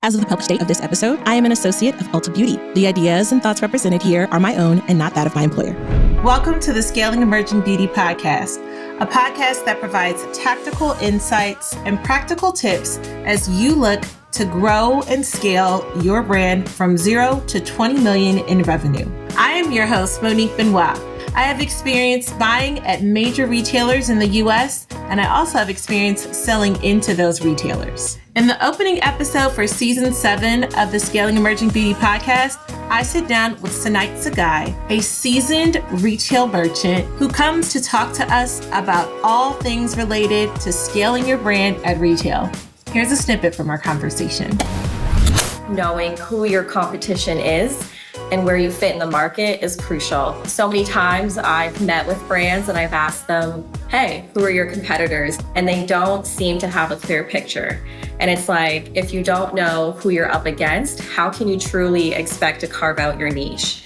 As of the published date of this episode, I am an associate of Ulta Beauty. The ideas and thoughts represented here are my own and not that of my employer. Welcome to the Scaling Emerging Beauty Podcast, a podcast that provides tactical insights and practical tips as you look to grow and scale your brand from 0 to 20 million in revenue. I am your host, Monique Benoit. I have experience buying at major retailers in the US, and I also have experience selling into those retailers. In the opening episode for season 7 of the Scaling Emerging Beauty Podcast, I sit down with Senait Tzegai, a seasoned retail merchant who comes to talk to us about all things related to scaling your brand at retail. Here's a snippet from our conversation. Knowing who your competition is and where you fit in the market is crucial. So many times I've met with brands and I've asked them, hey, who are your competitors? And they don't seem to have a clear picture. And it's like, if you don't know who you're up against, how can you truly expect to carve out your niche?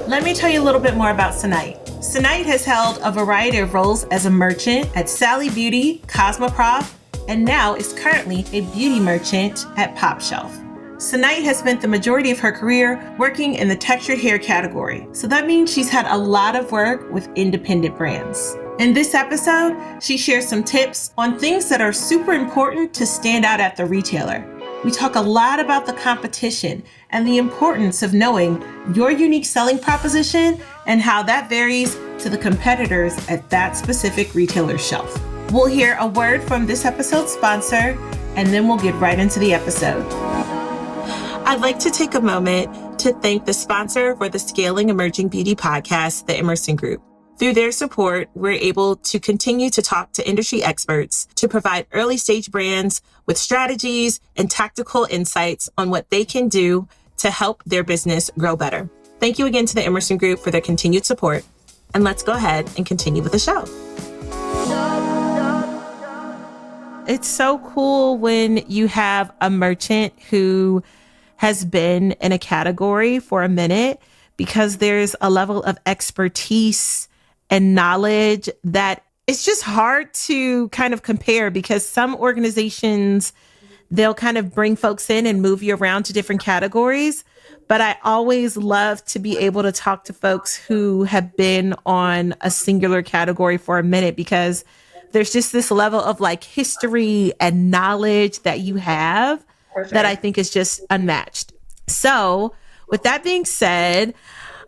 Let me tell you a little bit more about Senait. Senait has held a variety of roles as a merchant at Sally Beauty, Cosmoprof, and now is currently a beauty merchant at PopShelf. Senait has spent the majority of her career working in the textured hair category, so that means she's had a lot of work with independent brands. In this episode, she shares some tips on things that are super important to stand out at the retailer. We talk a lot about the competition and the importance of knowing your unique selling proposition and how that varies to the competitors at that specific retailer's shelf. We'll hear a word from this episode's sponsor, and then we'll get right into the episode. I'd like to take a moment to thank the sponsor for the Scaling Emerging Beauty Podcast, the Emerson Group. Through their support, we're able to continue to talk to industry experts to provide early stage brands with strategies and tactical insights on what they can do to help their business grow better. Thank you again to the Emerson Group for their continued support. And let's go ahead and continue with the show. It's so cool when you have a merchant who has been in a category for a minute, because there's a level of expertise and knowledge that it's just hard to kind of compare, because some organizations, they'll kind of bring folks in and move you around to different categories. But I always love to be able to talk to folks who have been on a singular category for a minute, because there's just this level of like history and knowledge that you have that I think is just unmatched. So with that being said,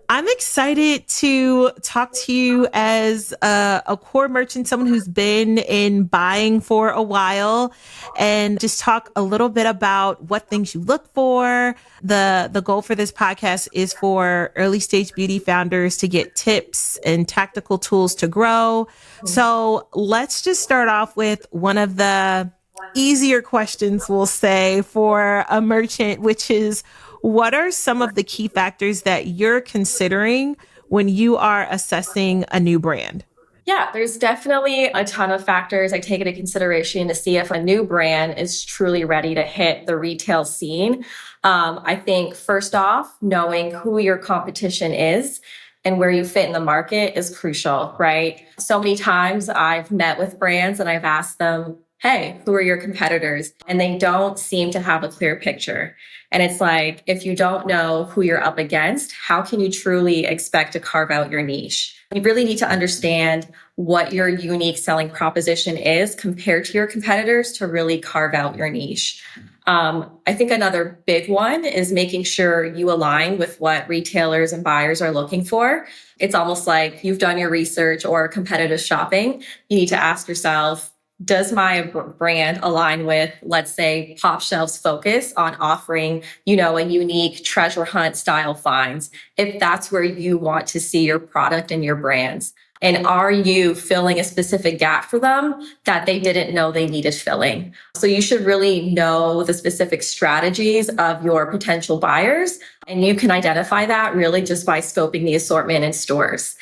I'm excited to talk to you as a core merchant, someone who's been in buying for a while, and just talk a little bit about what things you look for. The goal for this podcast is for early stage beauty founders to get tips and tactical tools to grow. So let's just start off with one of the easier questions, we'll say, for a merchant, which is, what are some of the key factors that you're considering when you are assessing a new brand? Yeah, there's definitely a ton of factors I take into consideration to see if a new brand is truly ready to hit the retail scene. I think first off, knowing who your competition is and where you fit in the market is crucial, right? So many times I've met with brands and I've asked them, hey, who are your competitors? And they don't seem to have a clear picture. And it's like, if you don't know who you're up against, how can you truly expect to carve out your niche? You really need to understand what your unique selling proposition is compared to your competitors to really carve out your niche. I think another big one is making sure you align with what retailers and buyers are looking for. It's almost like you've done your research or competitive shopping. You need to ask yourself, does my brand align with, let's say, PopShelf's focus on offering, a unique treasure hunt style finds, if that's where you want to see your product and your brands? And are you filling a specific gap for them that they didn't know they needed filling? So you should really know the specific strategies of your potential buyers. And you can identify that really just by scoping the assortment in stores.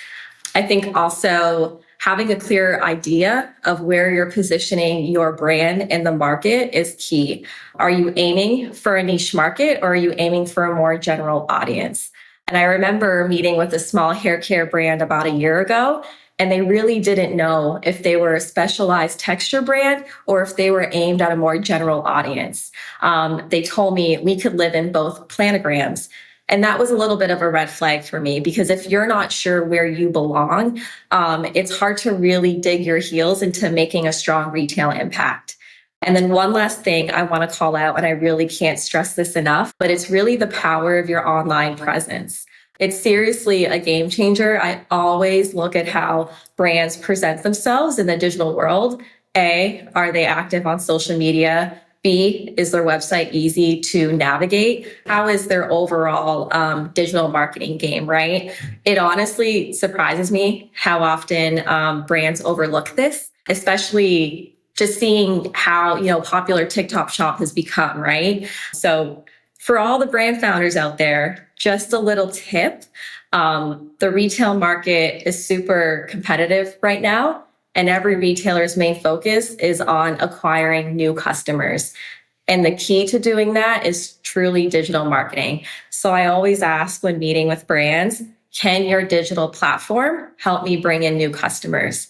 I think also having a clear idea of where you're positioning your brand in the market is key. Are you aiming for a niche market, or are you aiming for a more general audience? And I remember meeting with a small hair care brand about a year ago, And they really didn't know if they were a specialized texture brand or if they were aimed at a more general audience. They told me we could live in both planograms. And that was a little bit of a red flag for me, because if you're not sure where you belong, it's hard to really dig your heels into making a strong retail impact. And then one last thing I want to call out, and I really can't stress this enough, but it's really the power of your online presence. It's seriously a game changer. I always look at how brands present themselves in the digital world. A, are they active on social media? B, is their website easy to navigate? How is their overall digital marketing game, right? It honestly surprises me how often brands overlook this, especially just seeing how, popular TikTok shop has become, right? So for all the brand founders out there, just a little tip. The retail market is super competitive right now, and every retailer's main focus is on acquiring new customers. And the key to doing that is truly digital marketing. So I always ask when meeting with brands, can your digital platform help me bring in new customers?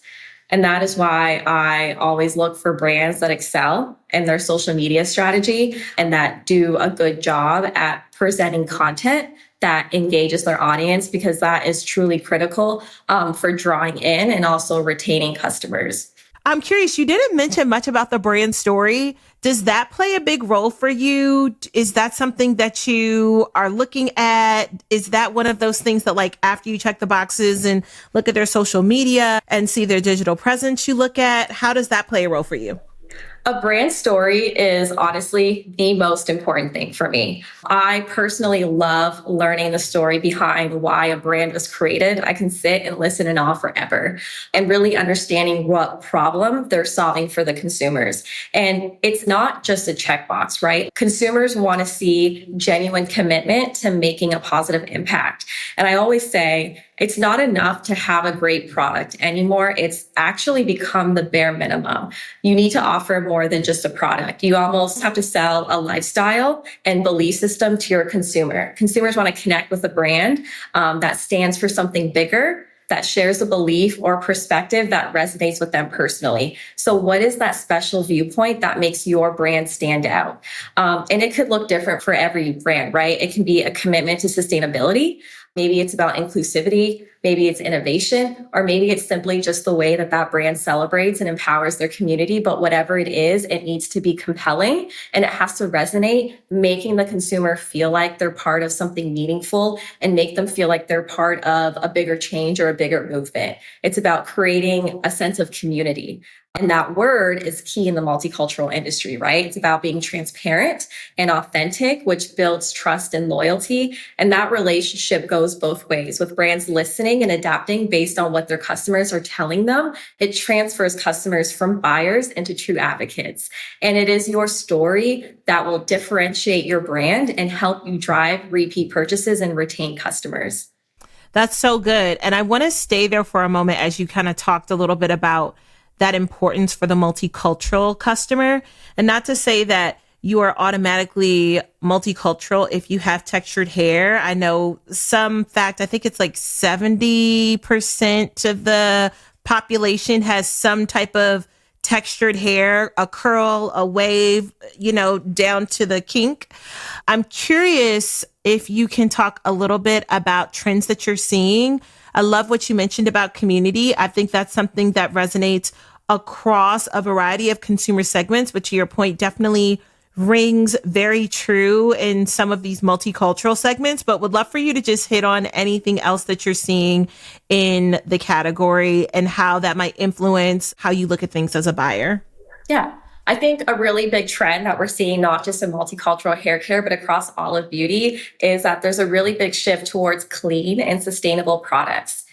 And that is why I always look for brands that excel in their social media strategy and that do a good job at presenting content that engages their audience, because that is truly critical for drawing in and also retaining customers. I'm curious, you didn't mention much about the brand story. Does that play a big role for you? Is that something that you are looking at? Is that one of those things that, like, after you check the boxes and look at their social media and see their digital presence, you look at? How does that play a role for you? A brand story is honestly the most important thing for me. I personally love learning the story behind why a brand was created. I can sit and listen in awe forever, and really understanding what problem they're solving for the consumers. And it's not just a checkbox, right? Consumers want to see genuine commitment to making a positive impact. And I always say, it's not enough to have a great product anymore. It's actually become the bare minimum. You need to offer more than just a product. You almost have to sell a lifestyle and belief system to your consumer. Consumers want to connect with a brand that stands for something bigger, that shares a belief or perspective that resonates with them personally. So what is that special viewpoint that makes your brand stand out? And it could look different for every brand, right? It can be a commitment to sustainability. Maybe it's about inclusivity, maybe it's innovation, or maybe it's simply just the way that that brand celebrates and empowers their community. But whatever it is, it needs to be compelling and it has to resonate, making the consumer feel like they're part of something meaningful and make them feel like they're part of a bigger change or a bigger movement. It's about creating a sense of community. And that word is key in the multicultural industry, right? It's about being transparent and authentic, which builds trust and loyalty. And that relationship goes both ways. With brands listening and adapting based on what their customers are telling them, it transfers customers from buyers into true advocates. And it is your story that will differentiate your brand and help you drive repeat purchases and retain customers. That's so good. And I want to stay there for a moment as you kind of talked a little bit about that importance for the multicultural customer. And not to say that you are automatically multicultural if you have textured hair. I know I think it's like 70% of the population has some type of textured hair, a curl, a wave, down to the kink. I'm curious if you can talk a little bit about trends that you're seeing. I love what you mentioned about community. I think that's something that resonates across a variety of consumer segments, but to your point, definitely rings very true in some of these multicultural segments, but would love for you to just hit on anything else that you're seeing in the category and how that might influence how you look at things as a buyer. Yeah. I think a really big trend that we're seeing, not just in multicultural hair care, but across all of beauty, is that there's a really big shift towards clean and sustainable products.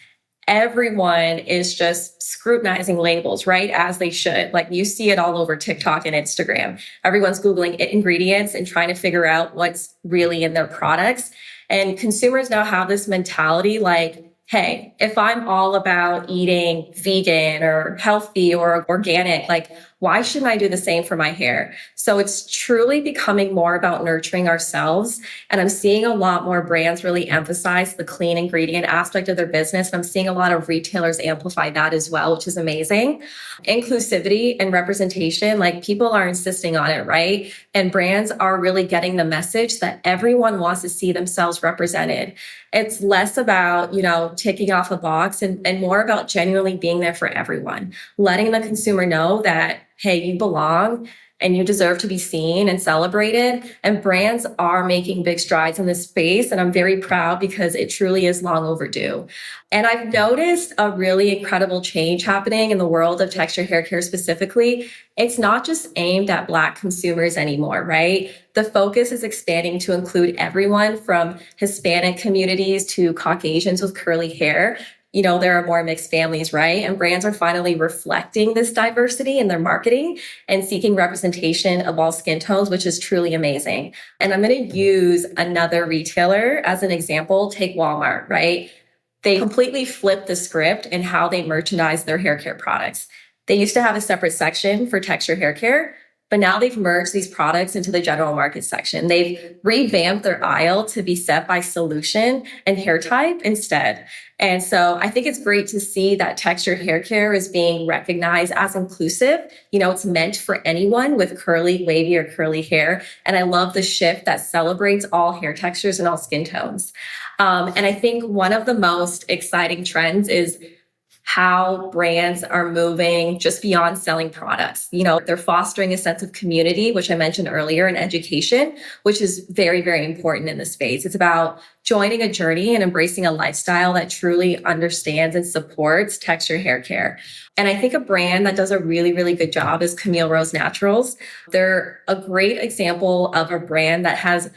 Everyone is just scrutinizing labels, right? As they should. Like, you see it all over TikTok and Instagram. Everyone's Googling ingredients and trying to figure out what's really in their products. And consumers now have this mentality like, hey, if I'm all about eating vegan or healthy or organic, like, Why shouldn't I do the same for my hair? So it's truly becoming more about nurturing ourselves. And I'm seeing a lot more brands really emphasize the clean ingredient aspect of their business. And I'm seeing a lot of retailers amplify that as well, which is amazing. Inclusivity and representation, like people are insisting on it, right? And brands are really getting the message that everyone wants to see themselves represented. It's less about, ticking off a box and more about genuinely being there for everyone, letting the consumer know that, hey, you belong and you deserve to be seen and celebrated. And brands are making big strides in this space. And I'm very proud because it truly is long overdue. And I've noticed a really incredible change happening in the world of texture hair care specifically. It's not just aimed at Black consumers anymore, right? The focus is expanding to include everyone from Hispanic communities to Caucasians with curly hair. There are more mixed families, right? And brands are finally reflecting this diversity in their marketing and seeking representation of all skin tones, which is truly amazing. And I'm going to use another retailer as an example. Take Walmart, right? They completely flipped the script in how they merchandise their hair care products. They used to have a separate section for texture hair care, but now they've merged these products into the general market section. They've revamped their aisle to be set by solution and hair type instead. And so I think it's great to see that texture hair care is being recognized as inclusive. It's meant for anyone with curly, wavy, or curly hair. And I love the shift that celebrates all hair textures and all skin tones. And I think one of the most exciting trends is how brands are moving just beyond selling products. They're fostering a sense of community, which I mentioned earlier, and education, which is very, very important in this space. It's about joining a journey and embracing a lifestyle that truly understands and supports texture hair care. And I think a brand that does a really, really good job is Camille Rose Naturals. They're a great example of a brand that has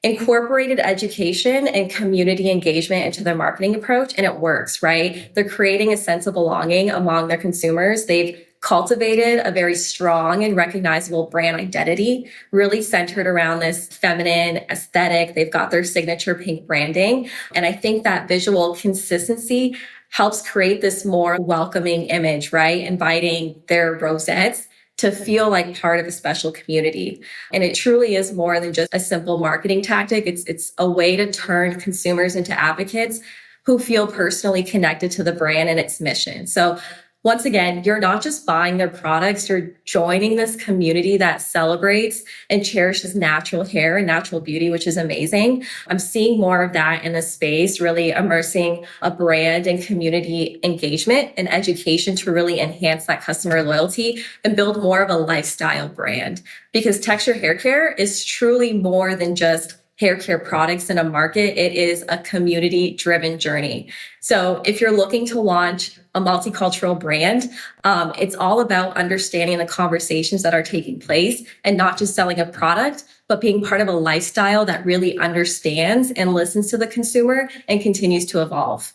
incorporated education and community engagement into their marketing approach, and it works, right? They're creating a sense of belonging among their consumers. They've cultivated a very strong and recognizable brand identity, really centered around this feminine aesthetic. They've got their signature pink branding. And I think that visual consistency helps create this more welcoming image, right? Inviting their rosettes to feel like part of a special community. And it truly is more than just a simple marketing tactic. It's a way to turn consumers into advocates who feel personally connected to the brand and its mission. So once again, you're not just buying their products, you're joining this community that celebrates and cherishes natural hair and natural beauty, which is amazing. I'm seeing more of that in the space, really immersing a brand and community engagement and education to really enhance that customer loyalty and build more of a lifestyle brand. Because texture hair care is truly more than just hair care products in a market. It is a community-driven journey. So if you're looking to launch a multicultural brand, it's all about understanding the conversations that are taking place and not just selling a product, but being part of a lifestyle that really understands and listens to the consumer and continues to evolve.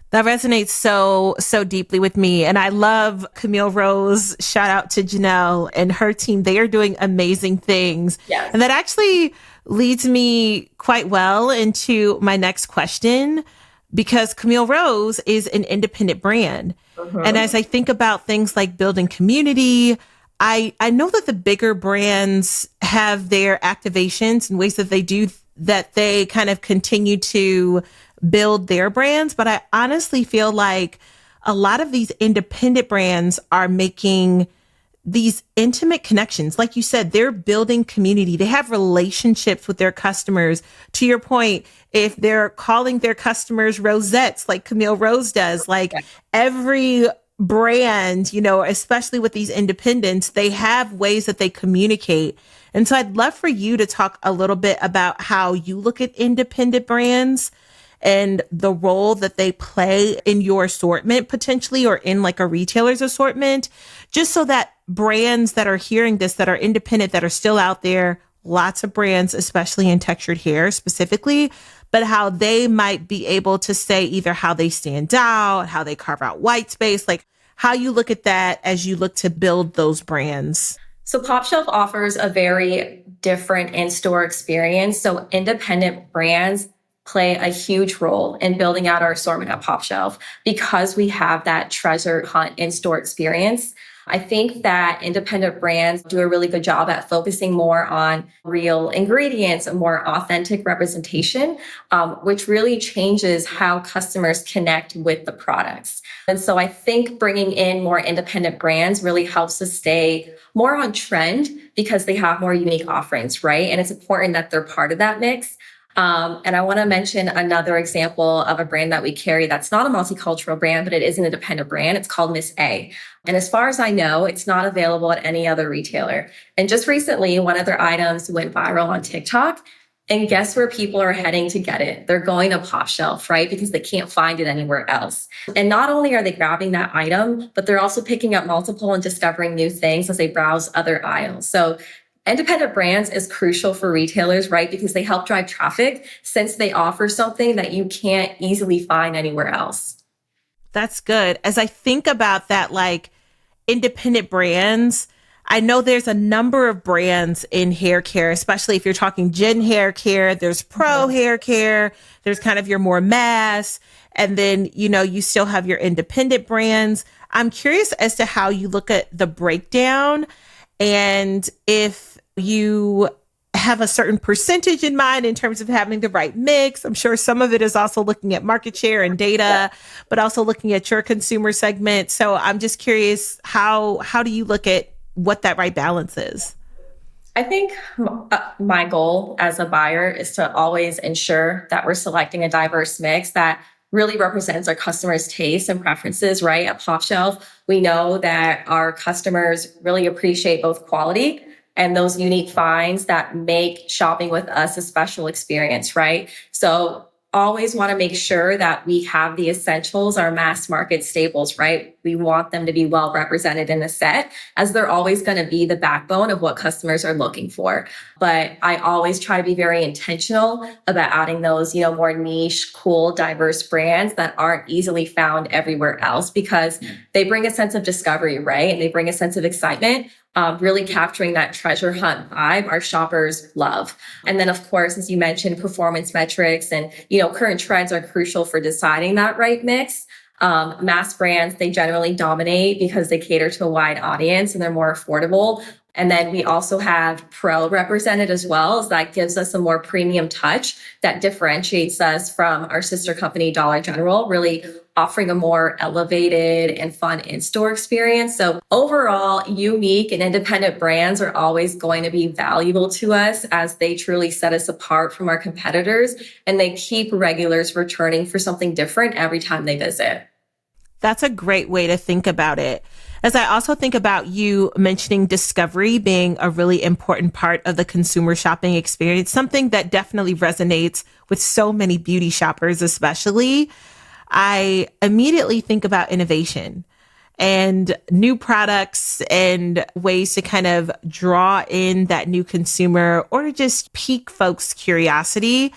That resonates so deeply with me. And I love Camille Rose. Shout out to Janelle and her team. They are doing amazing things. Yes. And that actually leads me quite well into my next question, because Camille Rose is an independent brand. Mm-hmm. And as I think about things like building community, I know that the bigger brands have their activations and ways that they do that they kind of continue to build their brands. But I honestly feel like a lot of these independent brands are making these intimate connections. Like you said, they're building community. They have relationships with their customers. To your point, if they're calling their customers rosettes, like Camille Rose does, like every brand, especially with these independents, they have ways that they communicate. And so I'd love for you to talk a little bit about how you look at independent brands and the role that they play in your assortment potentially, or in like a retailer's assortment, just so that brands that are hearing this, that are independent, that are still out there, lots of brands, especially in textured hair specifically, but how they might be able to say either how they stand out, how they carve out white space, like how you look at that as you look to build those brands. So Pop Shelf offers a very different in-store experience. So independent brands play a huge role in building out our assortment at Pop Shelf because we have that treasure hunt in-store experience. I think that independent brands do a really good job at focusing more on real ingredients and more authentic representation, which really changes how customers connect with the products. And so I think bringing in more independent brands really helps us stay more on trend because they have more unique offerings, right? And it's important that they're part of that mix. And I want to mention another example of a brand that we carry that's not a multicultural brand, but it is an independent brand. It's called Miss A. And as far as I know, it's not available at any other retailer. And just recently, one of their items went viral on TikTok. And guess where people are heading to get it? They're going to Pop Shelf, right? Because they can't find it anywhere else. And not only are they grabbing that item, but they're also picking up multiple and discovering new things as they browse other aisles. So independent brands is crucial for retailers, right? Because they help drive traffic since they offer something that you can't easily find anywhere else. That's good. As I think about that, like independent brands, I know there's a number of brands in hair care, especially if you're talking Gen hair care, there's pro hair care, there's kind of your more mass, and then, you still have your independent brands. I'm curious as to how you look at the breakdown and if you have a certain percentage in mind in terms of having the right mix. I'm sure some of it is also looking at market share and data, but also looking at your consumer segment. So I'm just curious, how do you look at what that right balance is? I think my goal as a buyer is to always ensure that we're selecting a diverse mix that really represents our customers' tastes and preferences, right? At Pop Shelf, we know that our customers really appreciate both quality and those unique finds that make shopping with us a special experience, right? So always want to make sure that we have the essentials, our mass market staples, right? We want them to be well represented in the set, as they're always going to be the backbone of what customers are looking for. But I always try to be very intentional about adding those, more niche, cool, diverse brands that aren't easily found everywhere else, because they bring a sense of discovery, right? And they bring a sense of excitement. Really capturing that treasure hunt vibe our shoppers love. And then, of course, as you mentioned, performance metrics and, current trends are crucial for deciding that right mix. Mass brands, they generally dominate because they cater to a wide audience and they're more affordable. And then we also have pro represented as well, as that gives us a more premium touch that differentiates us from our sister company, Dollar General, really offering a more elevated and fun in-store experience. So overall, unique and independent brands are always going to be valuable to us, as they truly set us apart from our competitors, and they keep regulars returning for something different every time they visit. That's a great way to think about it. As I also think about you mentioning discovery being a really important part of the consumer shopping experience, something that definitely resonates with so many beauty shoppers, especially, I immediately think about innovation and new products and ways to kind of draw in that new consumer or to just pique folks' curiosity.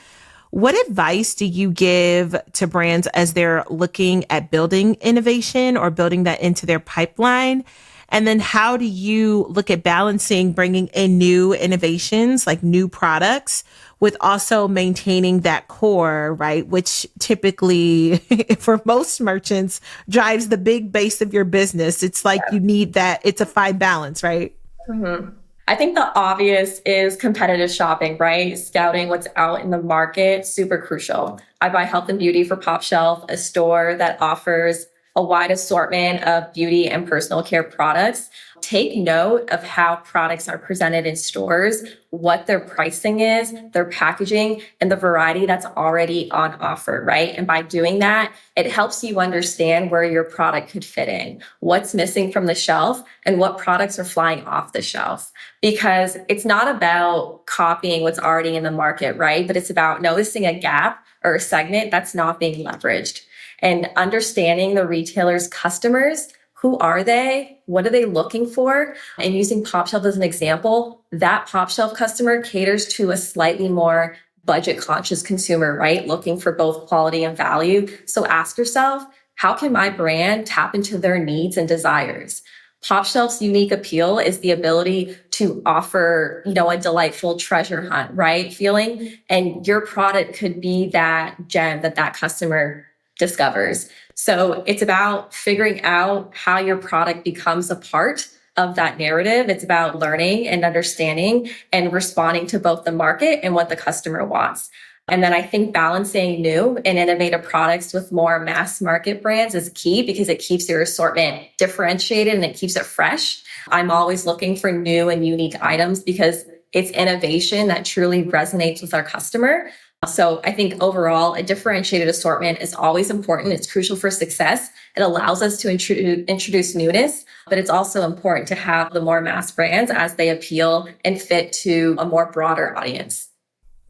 What advice do you give to brands as they're looking at building innovation or building that into their pipeline? And then how do you look at balancing bringing in new innovations, like new products, with also maintaining that core, right? Which typically, for most merchants, drives the big base of your business. It's like you need that. It's a fine balance, right? Mm-hmm. I think the obvious is competitive shopping, right? Scouting what's out in the market, super crucial. I buy health and beauty for Pop Shelf, a store that offers a wide assortment of beauty and personal care products. Take note of how products are presented in stores, what their pricing is, their packaging, and the variety that's already on offer, right? And by doing that, it helps you understand where your product could fit in, what's missing from the shelf, and what products are flying off the shelf. Because it's not about copying what's already in the market, right? But it's about noticing a gap or a segment that's not being leveraged, and understanding the retailer's customers. Who are they? What are they looking for? And using Pop Shelf as an example, that Pop Shelf customer caters to a slightly more budget conscious consumer, right? Looking for both quality and value. So ask yourself, how can my brand tap into their needs and desires? Pop Shelf's unique appeal is the ability to offer, a delightful treasure hunt, right? Feeling, and your product could be that gem that customer discovers. So it's about figuring out how your product becomes a part of that narrative. It's about learning and understanding and responding to both the market and what the customer wants. And then I think balancing new and innovative products with more mass market brands is key because it keeps your assortment differentiated and it keeps it fresh. I'm always looking for new and unique items because it's innovation that truly resonates with our customer. So I think overall, a differentiated assortment is always important. It's crucial for success. It allows us to introduce newness, but it's also important to have the more mass brands as they appeal and fit to a more broader audience.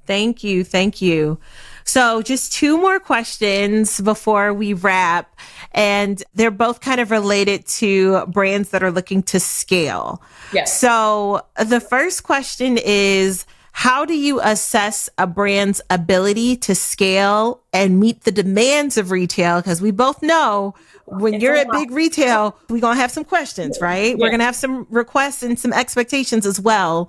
Thank you. Thank you. So just two more questions before we wrap. And they're both kind of related to brands that are looking to scale. Yes. So the first question is, how do you assess a brand's ability to scale and meet the demands of retail? Because we both know when you're at big retail, we're going to have some questions, right? Yeah. We're going to have some requests and some expectations as well.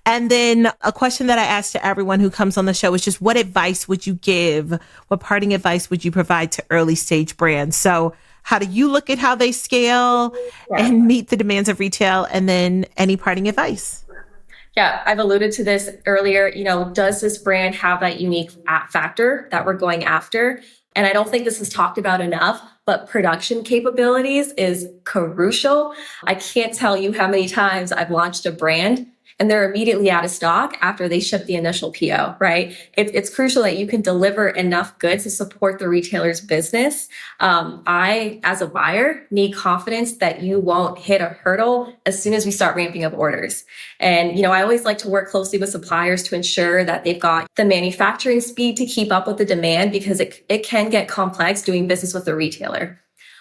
And then a question that I ask to everyone who comes on the show is just, what advice would you give? What parting advice would you provide to early stage brands? So how do you look at how they scale and meet the demands of retail? And then any parting advice? Yeah, I've alluded to this earlier. Does this brand have that unique factor that we're going after? And I don't think this is talked about enough, but production capabilities is crucial. I can't tell you how many times I've launched a brand and they're immediately out of stock after they ship the initial PO, right? It's crucial that you can deliver enough goods to support the retailer's business. I, as a buyer, need confidence that you won't hit a hurdle as soon as we start ramping up orders. And, I always like to work closely with suppliers to ensure that they've got the manufacturing speed to keep up with the demand because it can get complex doing business with a retailer.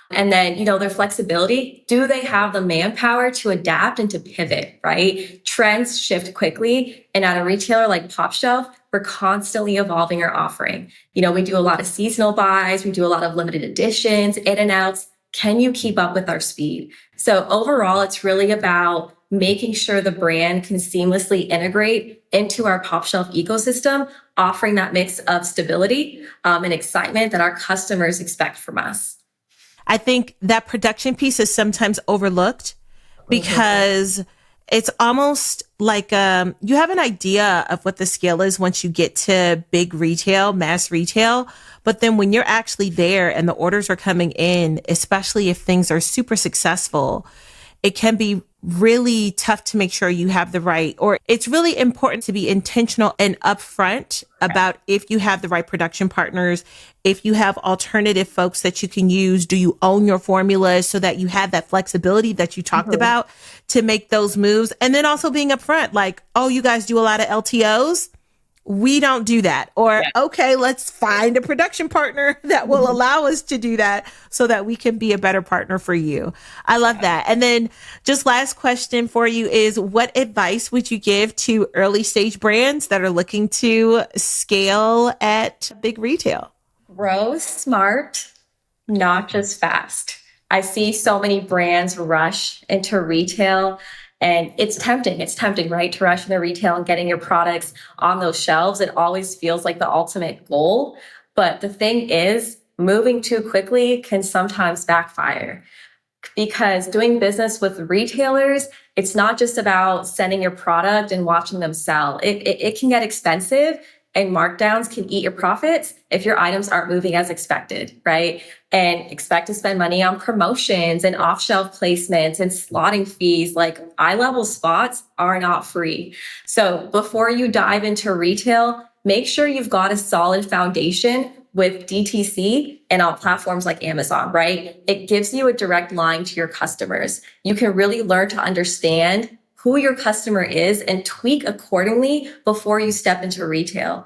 And then, their flexibility. Do they have the manpower to adapt and to pivot, right? Trends shift quickly. And at a retailer like pOpshelf, we're constantly evolving our offering. We do a lot of seasonal buys. We do a lot of limited editions, in and outs. Can you keep up with our speed? So overall, it's really about making sure the brand can seamlessly integrate into our pOpshelf ecosystem, offering that mix of stability and excitement that our customers expect from us. I think that production piece is sometimes overlooked because it's almost like you have an idea of what the scale is once you get to big retail, mass retail. But then when you're actually there and the orders are coming in, especially if things are super successful, it can be really tough to make sure you have the right, or it's really important to be intentional and upfront about if you have the right production partners, if you have alternative folks that you can use, do you own your formulas so that you have that flexibility that you talked about to make those moves? And then also being upfront, like, oh, you guys do a lot of LTOs. We don't do that. Or, okay, let's find a production partner that will allow us to do that so that we can be a better partner for you. I love that. And then just last question for you is, what advice would you give to early stage brands that are looking to scale at big retail? Grow smart, not just fast. I see so many brands rush into retail. And it's tempting, right? To rush into retail and getting your products on those shelves. It always feels like the ultimate goal. But the thing is, moving too quickly can sometimes backfire. Because doing business with retailers, it's not just about sending your product and watching them sell. It can get expensive, and markdowns can eat your profits if your items aren't moving as expected, right? And expect to spend money on promotions and off-shelf placements and slotting fees. Like, eye-level spots are not free. So before you dive into retail, make sure you've got a solid foundation with DTC and on platforms like Amazon, right? It gives you a direct line to your customers. You can really learn to understand who your customer is and tweak accordingly before you step into retail.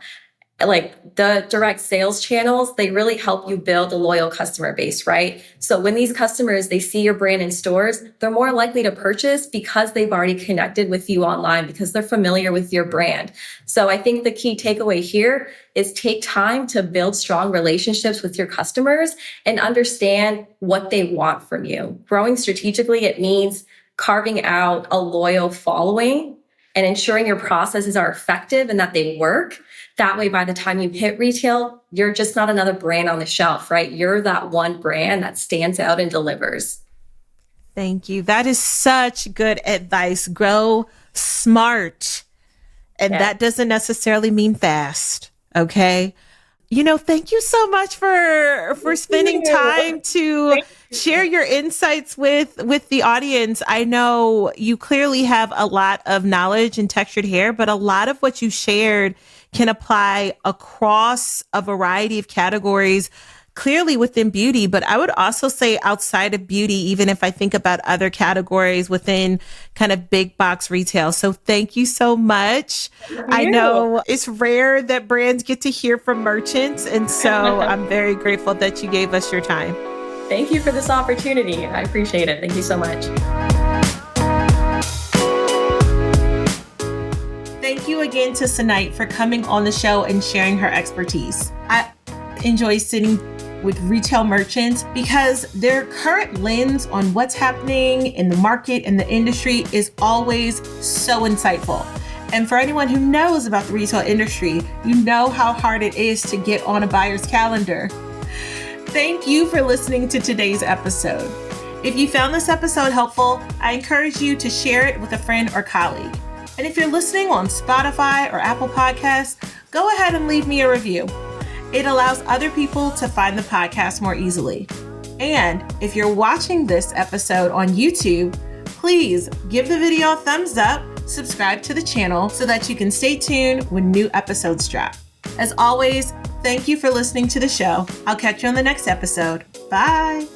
Like, the direct sales channels, they really help you build a loyal customer base, right? So when these customers, they see your brand in stores, they're more likely to purchase because they've already connected with you online, because they're familiar with your brand. So I think the key takeaway here is take time to build strong relationships with your customers and understand what they want from you. Growing strategically, it means carving out a loyal following and ensuring your processes are effective and that they work. That way, by the time you hit retail, you're just not another brand on the shelf, right? You're that one brand that stands out and delivers. Thank you. That is such good advice. Grow smart. And that doesn't necessarily mean fast. Okay. Thank you so much for spending time to share your insights with the audience. I know you clearly have a lot of knowledge in textured hair, but a lot of what you shared can apply across a variety of categories, clearly within beauty, but I would also say outside of beauty, even if I think about other categories within kind of big box retail. So thank you so much. I know it's rare that brands get to hear from merchants. And so I'm very grateful that you gave us your time. Thank you for this opportunity. I appreciate it. Thank you so much. Thank you again to Senait for coming on the show and sharing her expertise. I enjoy sitting with retail merchants because their current lens on what's happening in the market and the industry is always so insightful. And for anyone who knows about the retail industry, you know how hard it is to get on a buyer's calendar. Thank you for listening to today's episode. If you found this episode helpful, I encourage you to share it with a friend or colleague. And if you're listening on Spotify or Apple Podcasts, go ahead and leave me a review. It allows other people to find the podcast more easily. And if you're watching this episode on YouTube, please give the video a thumbs up, subscribe to the channel so that you can stay tuned when new episodes drop. As always, thank you for listening to the show. I'll catch you on the next episode. Bye.